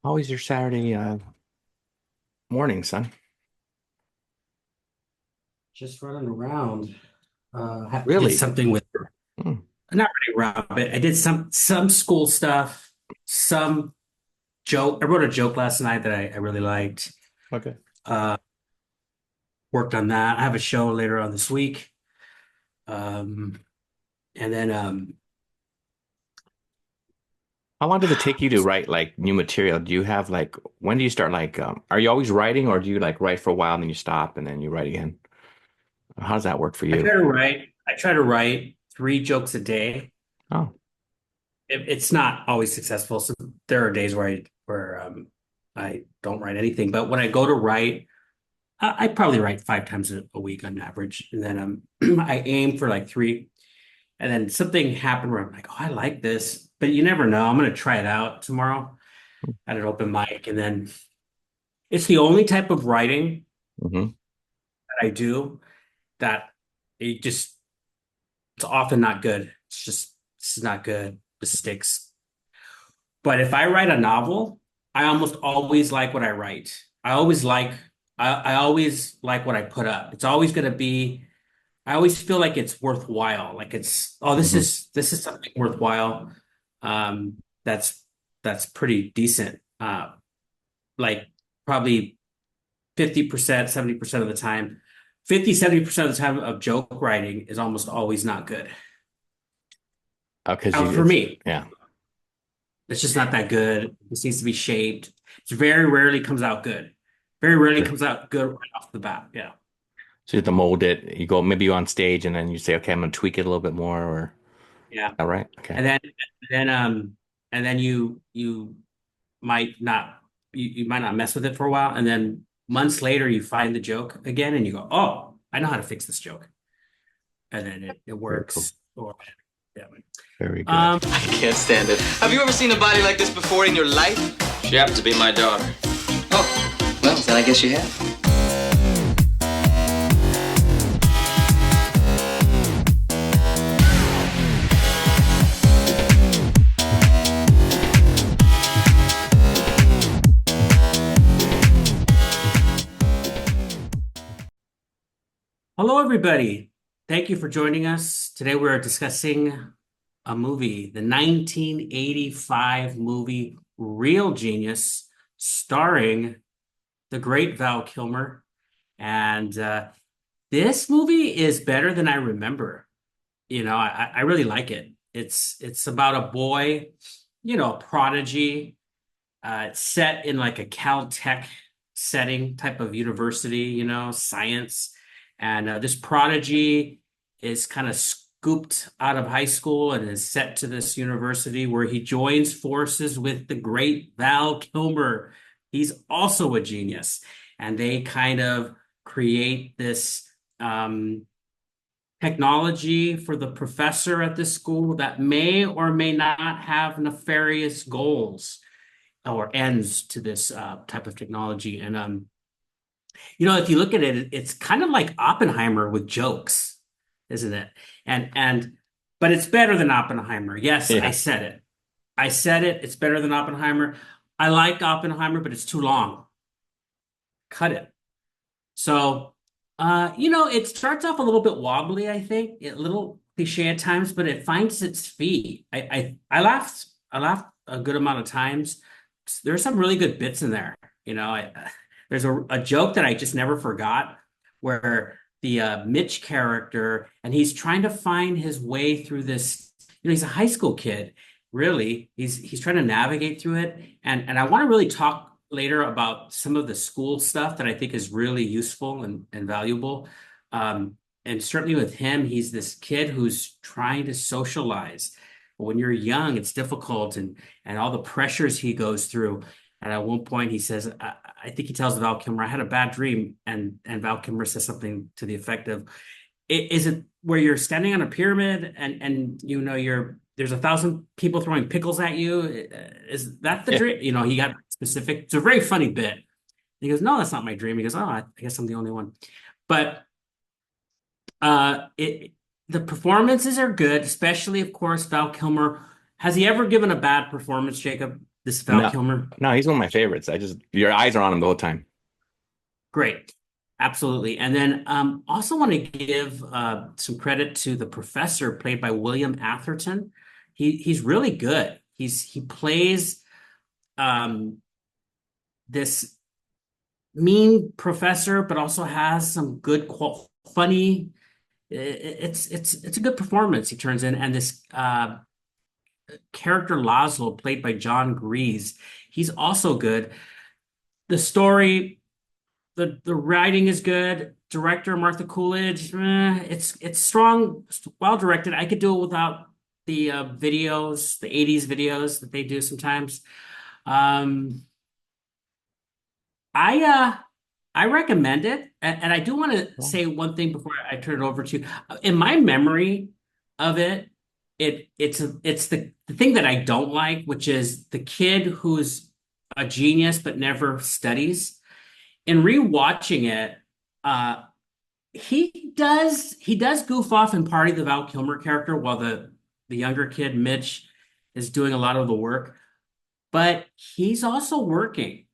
How was your Saturday morning, son? Just running around. Did Really? something with Hmm. not running around, but I did some school stuff, some joke. I wrote a joke last night that I really liked. Okay. Uh, Worked on that. I have a show later on this week. Um, and then How long does it take you to write like new material? Do you have like when do you start are you always writing or do you like write for a while and then you stop and then you write again? How does that work for I you? try to write. I try to write 3 jokes a day. Oh, It's not always successful. So there are days where I don't write anything. But when I go to write. I probably write 5 times a week on average, and then I aim for like three, and then something happened where I'm like, oh, I like this, but you never know. I'm gonna try it out tomorrow at an open mic, and then it's the only type of writing hmm. that I do that it just it's often not good. It's not good. It sticks. But if I write a novel, I almost always like what I write. I always like what I put up. It's always gonna be. I always feel like it's worthwhile. Like it's, oh, Hmm. this is something worthwhile. Um, that's pretty decent. Like probably 50%, 70% of the time. 70% of the time of joke writing is almost always not good. Because you For it's me, yeah. it's just not that good. It needs to be shaped. It's very rarely comes out good. Very rarely Sure. comes out good right off the bat. Yeah. So you have to mold it. You go maybe you on stage and then you say, okay, I'm gonna tweak it a little bit more or Yeah. all right? Okay. And then and then you might not you might not mess with it for a while, and then months later you find the joke again and you go, oh, I know how to fix this joke, and then it Very cool. works. Or yeah. Very good. Um, I can't stand it. Have you ever seen a body like this before in your life? She happens to be my daughter. Oh, well, then I guess you have. Hello, everybody. Thank you for joining us. Today we're discussing a movie, the 1985 movie Real Genius, starring the great Val Kilmer. And this movie is better than I remember. I really like it. It's about a boy, a prodigy. It's set in like a Caltech setting type of university, science. And this prodigy is kind of scooped out of high school and is set to this university where he joins forces with the great Val Kilmer. He's also a genius. And they kind of create this technology for the professor at this school that may or may not have nefarious goals or ends to this type of technology. And if you look at it, it's kind of like Oppenheimer with jokes, isn't it? And but it's better than Oppenheimer. Yes, I Yeah. said it. I said it. It's better than Oppenheimer. I like Oppenheimer, but it's too long. Cut it. So, it starts off a little bit wobbly, I think, a little cliche at times, but it finds its feet. I laughed a good amount of times. There's some really good bits in there. There's a joke that I just never forgot where the Mitch character, and he's trying to find his way through this. He's a high school kid, really. He's trying to navigate through it, and I want to really talk later about some of the school stuff that I think is really useful and valuable. And certainly with him, he's this kid who's trying to socialize. When you're young, it's difficult and all the pressures he goes through. And at one point he says, I think he tells Val Kilmer, I had a bad dream. And Val Kilmer says something to the effect of, is it where you're standing on a pyramid and there's 1,000 people throwing pickles at you? Is that the Yeah. dream? He got specific. It's a very funny bit. He goes, no, that's not my dream. He goes, oh, I guess I'm the only one. But it the performances are good, especially of course Val Kilmer. Has he ever given a bad performance, Jacob? This Val No, Kilmer. no, he's one of my favorites. I just your eyes are on him the whole time. Great. Absolutely. And then also want to give some credit to the professor played by William Atherton. He's really good. He plays um, this mean professor, but also has some good funny. It's a good performance he turns in, and this character Laszlo, played by John Grease, he's also good. The story, the writing is good. Director Martha Coolidge, it's strong, well directed. I could do it without the videos, the '80s videos that they do sometimes. Um, I uh I recommend it, and I do want to Well, say one thing before I turn it over to you. In my memory of it, it's the thing that I don't like, which is the kid who's a genius but never studies. In rewatching it, uh, he does goof off and party the Val Kilmer character while the younger kid Mitch is doing a lot of the work, but he's also working.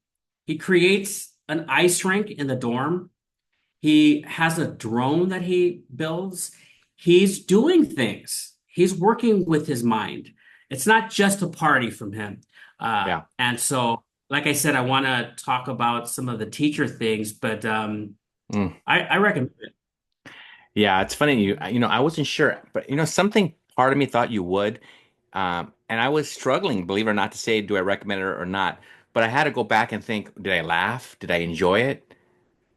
He creates an ice rink in the dorm. He has a drone that he builds. He's doing things. He's working with his mind. It's not just a party from him. yeah. And so, like I said, I want to talk about some of the teacher things, but Mm. I recommend it. Yeah, it's funny I wasn't sure, but something part of me thought you would. And I was struggling, believe it or not, to say do I recommend it or not. But I had to go back and think, did I laugh? Did I enjoy it?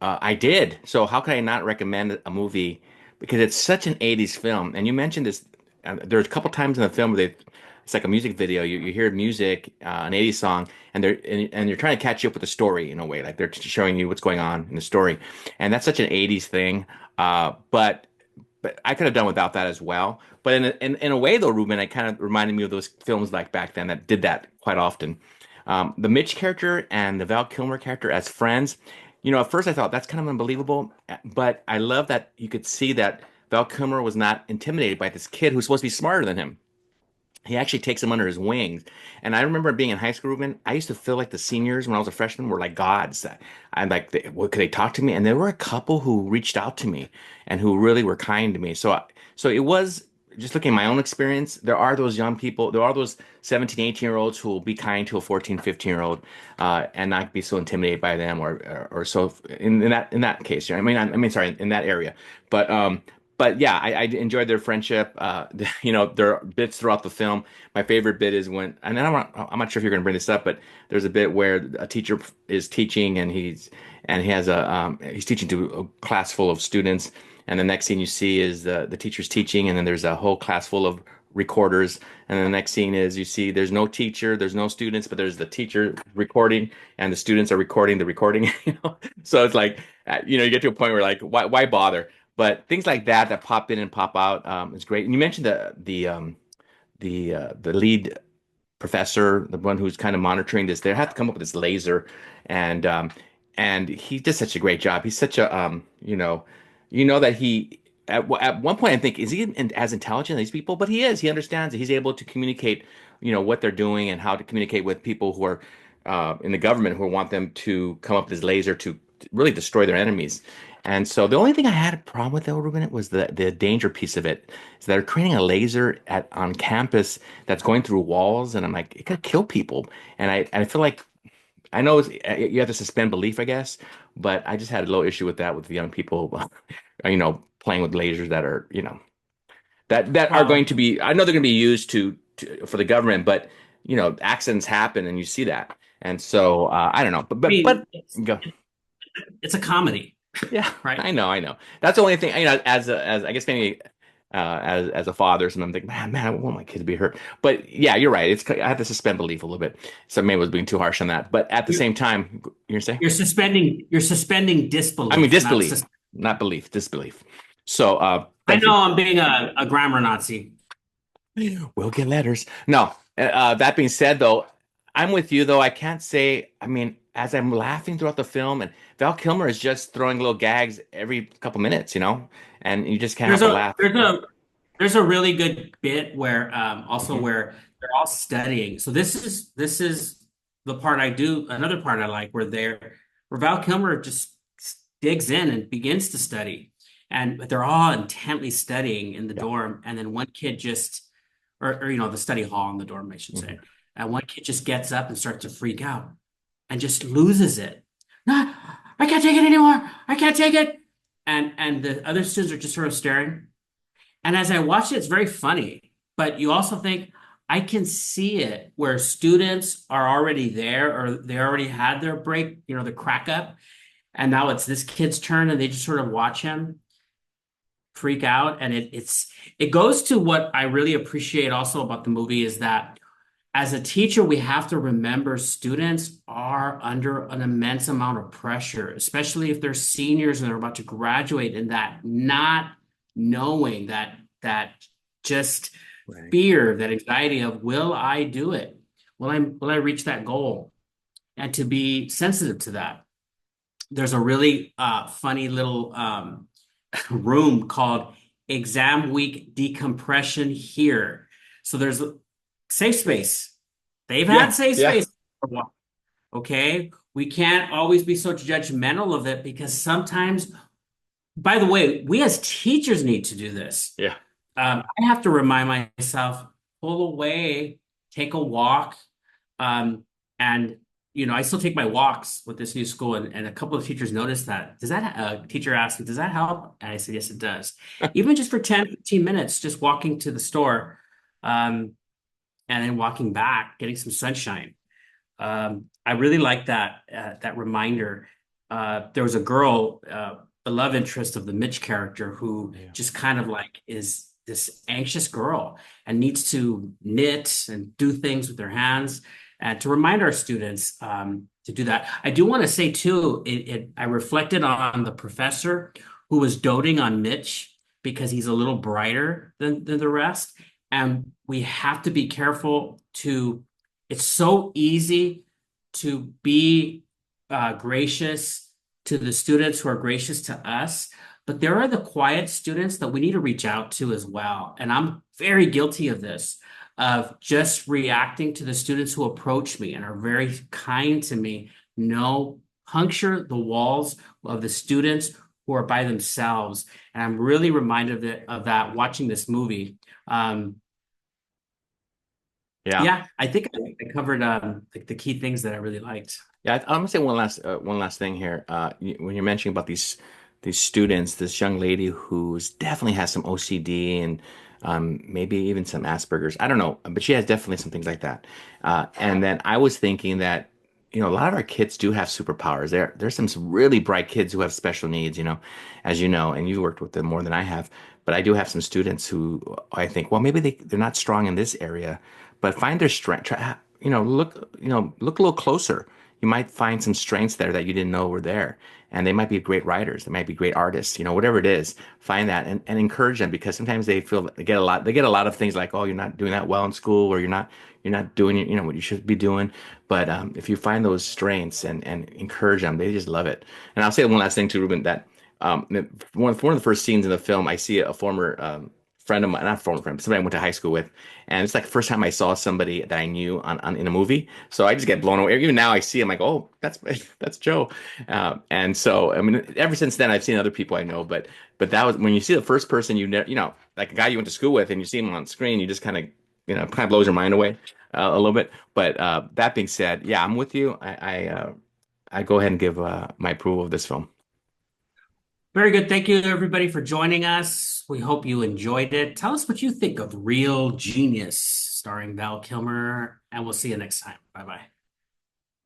I did. So how could I not recommend a movie? Because it's such an 80s film. And you mentioned this, there's a couple times in the film where it's like a music video. You hear music, an 80s song, and they're trying to catch you up with the story in a way. Like they're showing you what's going on in the story. And that's such an 80s thing. But I could have done without that as well. But in a way, though, Ruben, it kind of reminded me of those films like back then that did that quite often. The Mitch character and the Val Kilmer character as friends, at first I thought that's kind of unbelievable, but I love that you could see that Val Kilmer was not intimidated by this kid who's supposed to be smarter than him. He actually takes him under his wings. And I remember being in high school, Ruben, I used to feel like the seniors when I was a freshman were like gods. I'm like, what could they talk to me? And there were a couple who reached out to me and who really were kind to me. So it was just looking at my own experience. There are those young people, there are those 17, 18-year-olds who will be kind to a 14, 15-year-old and not be so intimidated by them or so in that case. I mean, sorry, in that area. But but yeah, I enjoyed their friendship. There are bits throughout the film. My favorite bit is and I'm not sure if you're going to bring this up, but there's a bit where a teacher is teaching and he's teaching to a class full of students, and the next scene you see is the teacher's teaching, and then there's a whole class full of recorders, and then the next scene is you see there's no teacher, there's no students, but there's the teacher recording, and the students are recording the recording. So it's like you get to a point where like why bother? But things like that pop in and pop out is great. And you mentioned the lead professor, the one who's kind of monitoring this. They have to come up with this laser, and he does such a great job. He's such a that he at one point I think is he as intelligent as these people, but he is. He understands that he's able to communicate, what they're doing and how to communicate with people who are in the government who want them to come up with this laser to really destroy their enemies. And so the only thing I had a problem with though, Ruben, it was the danger piece of it. Is they're creating a laser on campus that's going through walls, and I'm like, it could kill people. And I feel like I know you have to suspend belief, I guess, but I just had a little issue with that with the young people, playing with lasers that are, that are going Well, to be. I know they're going to be used for the government, but accidents happen, and you see that. And so I don't know, but I mean, go. it's a comedy, Yeah, right? I know. That's the only thing, as I guess maybe as a father, or something, I'm thinking, man, I want my kid to be hurt. But yeah, you're right. I have to suspend belief a little bit. So maybe I was being too harsh on that. But at the You're, same time, you're saying? you're suspending I mean, disbelief, not disbelief, not belief, disbelief. So I thank know you. I'm being a grammar Nazi. We'll get letters. No, that being said, though, I'm with you, though. I can't say, I mean, as I'm laughing throughout the film, and Val Kilmer is just throwing little gags every couple minutes, and you just can't help There's but a laugh. there's a there's a really good bit where also Hmm. where they're all studying. So this is the part I do, another part I like, where Val Kilmer just digs in and begins to study, and they're all intently studying in the Yeah. dorm, and then one kid just, or the study hall in the dorm, I should Hmm. say, and one kid just gets up and starts to freak out and just loses it. No, I can't take it anymore. I can't take it. And the other students are just sort of staring. And as I watch it, it's very funny. But you also think, I can see it where students are already there or they already had their break, the crack up. And now it's this kid's turn and they just sort of watch him freak out. And it goes to what I really appreciate also about the movie is that as a teacher, we have to remember students are under an immense amount of pressure, especially if they're seniors and they're about to graduate, and that not knowing that just Right. fear, that anxiety of will I do it? Will I reach that goal? And to be sensitive to that. There's a really funny little room called Exam Week Decompression here. So there's a safe space. They've had Yeah. safe Yeah. space for a while. Okay. We can't always be so judgmental of it because sometimes, by the way, we as teachers need to do this. Yeah. I have to remind myself, pull away, take a walk. Um, and I still take my walks with this new school, and a couple of teachers noticed that. Does that teacher asked me, does that help? And I said, yes, it does. Even just for 10, 15 minutes, just walking to the store, and then walking back, getting some sunshine. I really like that reminder. There was a girl, the love interest of the Mitch character, who Yeah. just kind of like is this anxious girl and needs to knit and do things with their hands, and to remind our students to do that. I do want to say too, I reflected on the professor who was doting on Mitch because he's a little brighter than the rest, and we have to be careful to. It's so easy to be gracious to the students who are gracious to us. But there are the quiet students that we need to reach out to as well. And I'm very guilty of this, of just reacting to the students who approach me and are very kind to me. No, puncture the walls of the students who are by themselves. And I'm really reminded of that watching this movie. Um, Yeah. yeah, I think I covered the key things that I really liked. Yeah, I'm gonna say one last thing here. When you're mentioning about these students, this young lady who's definitely has some OCD and maybe even some Asperger's. I don't know, but she has definitely some things like that. And then I was thinking that a lot of our kids do have superpowers. There's some really bright kids who have special needs. As you know, and you've worked with them more than I have. But I do have some students who I think, well, maybe they're not strong in this area, but find their strength. Look a little closer. You might find some strengths there that you didn't know were there. And they might be great writers. They might be great artists, whatever it is, find that and encourage them, because sometimes they feel they get a lot of things like, oh, you're not doing that well in school, or you're not doing, what you should be doing. But if you find those strengths and encourage them, they just love it. And I'll say one last thing too, Ruben, that one of the first scenes in the film, I see a former friend of mine, not former friend, but somebody I went to high school with. And it's like the first time I saw somebody that I knew in a movie. So I just get blown away. Even now I see him like, oh, that's Joe. And so, I mean, ever since then, I've seen other people I know, but that was when you see the first person like a guy you went to school with, and you see him on screen, you just kind of blows your mind away a little bit. But that being said, yeah, I'm with you. I go ahead and give my approval of this film. Very good. Thank you, everybody, for joining us. We hope you enjoyed it. Tell us what you think of Real Genius, starring Val Kilmer, and we'll see you next time. Bye bye.